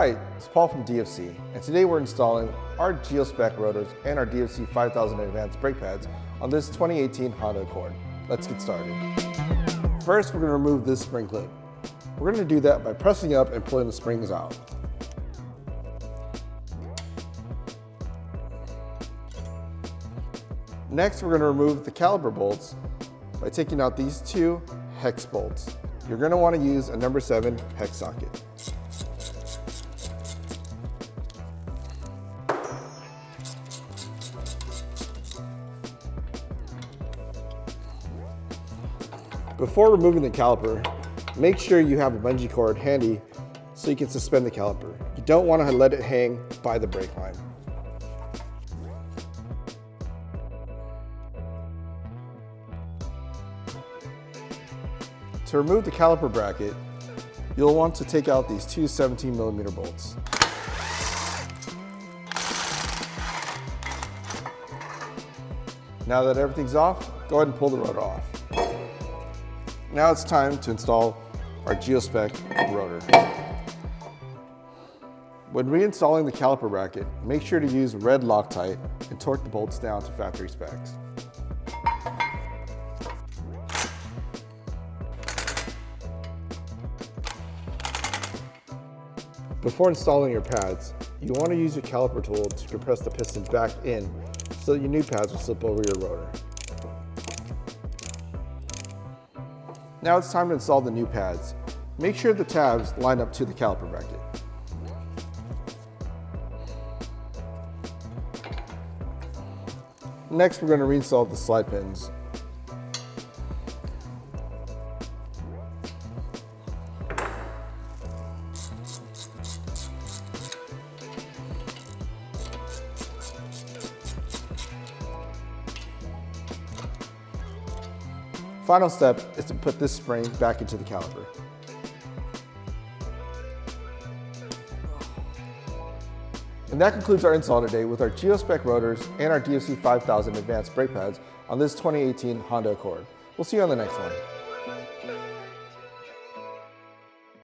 Hi, it's Paul from DFC, and today we're installing our Geospec rotors and our DFC 5000 advanced brake pads on this 2018 Honda Accord. Let's get started. First, we're going to remove this spring clip. We're going to do that by pressing up and pulling the springs out. Next, we're going to remove the caliper bolts by taking out these two hex bolts. You're going to want to use a number 7 hex socket. Before removing the caliper, make sure you have a bungee cord handy so you can suspend the caliper. You don't want to let it hang by the brake line. To remove the caliper bracket, you'll want to take out these two 17mm bolts. Now that everything's off, go ahead and pull the rotor off. Now it's time to install our Geospec rotor. When reinstalling the caliper bracket, make sure to use red Loctite and torque the bolts down to factory specs. Before installing your pads, you want to use your caliper tool to compress the pistons back in so that your new pads will slip over your rotor. Now it's time to install the new pads. Make sure the tabs line up to the caliper bracket. Next, we're going to reinstall the slide pins. Final step is to put this spring back into the caliper. And that concludes our install today with our Geospec rotors and our DFC 5000 advanced brake pads on this 2018 Honda Accord. We'll see you on the next one.